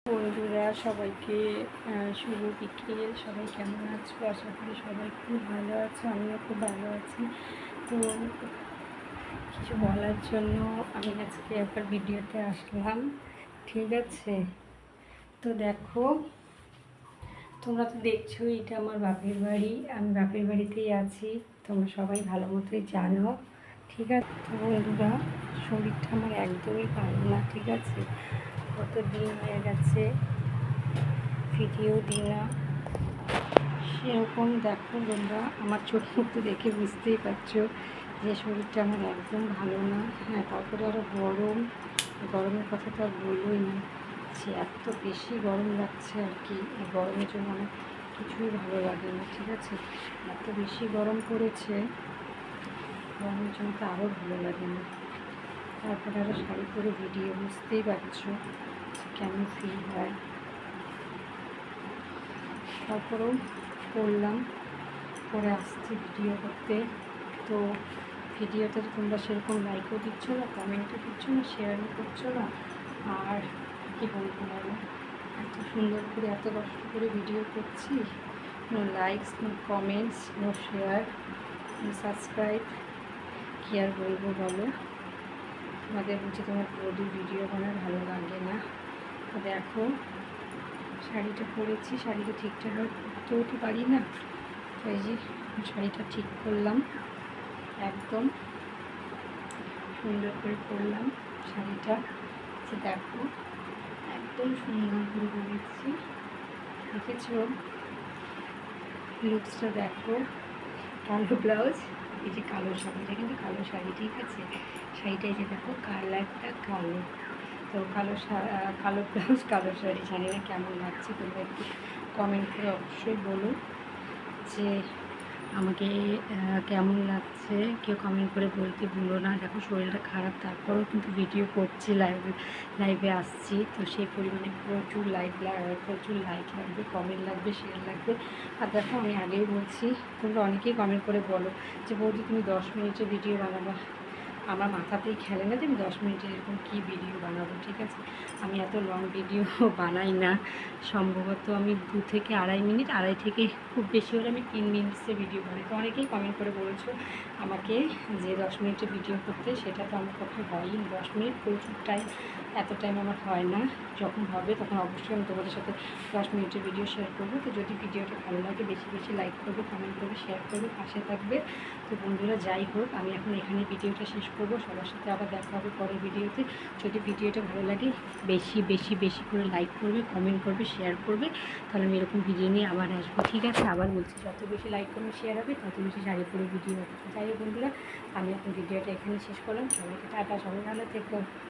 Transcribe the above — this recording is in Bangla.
বন্ধুরা সবাইকে শুভ বিকেল। সবাই কেমন আছো? আশা করি সবাই খুব ভালো আছো, আমিও খুব ভালো আছি। তো কিছু বলার জন্য আমি আজকে একবার ভিডিওতে আসলাম, ঠিক আছে? তো দেখো, তোমরা তো দেখছো এটা আমার বাপের বাড়ি, আমি বাপের বাড়িতেই আছি, তোমরা সবাই ভালো মতোই জানো, ঠিক আছে? তো বন্ধুরা, শরীরটা আমার একদমই ভালো না, ঠিক আছে? কত দিন হয়ে গেছে ভিডিও দিই না। সেরকম দেখো বন্ধুরা, আমার চোখ মুখ তো দেখে বুঝতেই পারছো যে শরীরটা আমার একদম ভালো না। হ্যাঁ, তারপরে আরও গরমের কথা তো আর বলবোই না, যে এত বেশি গরম লাগছে আর কি। এই গরমের জন্য আমার কিছুই ভালো লাগে না, ঠিক আছে? এত বেশি গরম পড়েছে, গরমের জন্য তো আরও ভালো লাগে না। তারপরে আরও শাড়ি পরে ভিডিও, বুঝতেই পারছো কেমন ফিল হয়। তারপরেও করলাম, পরে আসছি ভিডিও করতে। তো ভিডিওতে তোমরা সেরকম লাইকও দিচ্ছ না, কমেন্টও দিচ্ছ না, শেয়ারও করছো না। আর কি বলবো বলো, এত সুন্দর করে এত কষ্ট করে ভিডিও করছি, no likes, no comments, no share, no subscribe. কী আর বলবো বলো, তোমাদের বুঝি তোমার বডি ভিডিও বানার ভালো লাগে না। তো দেখো, শাড়িটা পরেছি, শাড়িটা ঠিকঠাকভাবে পরতেও তো পারি না। তো এই যে শাড়িটা ঠিক করলাম, একদম সুন্দর করে পরলাম শাড়িটা। যে দেখো, একদম সুন্দর করে পরেছি, দেখেছো? লুকসটা দেখো, কালো ব্লাউজ, এই যে কালো শাড়িটা কিন্তু কালো শাড়ি, ঠিক আছে? শাড়িটা এই যে দেখো, কালারটা কালো। তো কালো ব্লাউজ, কালো শাড়ি, জানি না কেমন লাগছে, তোমরা একটু কমেন্ট করে অবশ্যই বলো যে আমাকে কেমন লাগছে। কেউ কমেন্ট করে বলতে ভুলো না। দেখো, শরীরটা খারাপ, তারপরেও কিন্তু ভিডিও করছি, লাইভে আসছি। তো সেই পরিমাণে প্রচুর প্রচুর লাইক লাগবে, কমেন্ট লাগবে, শেয়ার লাগবে। আর দেখো, আমি আগেই বলছি, তোমরা অনেকেই কমেন্ট করে বলো যে বৌদি তুমি 10 মিনিটের ভিডিও বানাবা। আমার মাথাতেই খেলে না যে আমি 10 মিনিটের এরকম কী ভিডিও বানাবো, ঠিক আছে? আমি এত লং ভিডিও বানাই না। সম্ভবত আমি 2 থেকে আড়াই মিনিট, আড়াই থেকে খুব বেশি হলে আমি 3 মিনিটসের ভিডিও বানাই। তো অনেকেই কমেন্ট করে বলেছো আমাকে যে 10 মিনিটের ভিডিও করতে, সেটা তো আমার পক্ষে হয়ই। 10 মিনিট প্রচুর টাইম, এত টাইম আমার হয় না। যখন হবে তখন অবশ্যই আমি তোমাদের সাথে 10 মিনিটের ভিডিও শেয়ার করবো। তো যদি ভিডিওটা ভালো লাগে, বেশি বেশি লাইক করবে, কমেন্ট করবে, শেয়ার করবে, পাশে থাকবে। তো বন্ধুরা, যাই হোক, আমি এখন এখানে ভিডিওটা শেষ করবো। সবার সাথে আবার দেখা হবে পরের ভিডিওতে। যদি ভিডিওটা ভালো লাগে, বেশি বেশি বেশি করে লাইক করবে, কমেন্ট করবে, শেয়ার করবে, তাহলে আমি এরকম ভিডিও নিয়ে আবার আসবো, ঠিক আছে? আবার বলছি, যত বেশি লাইক কমেন্ট শেয়ার হবে, তত বেশি শাড়ি পরে ভিডিও হবে। যাই হোক বন্ধুরা, আমি এখন ভিডিওটা এখানে শেষ করলাম। সবাইকে টাটা, সবাই ভালো থেকো।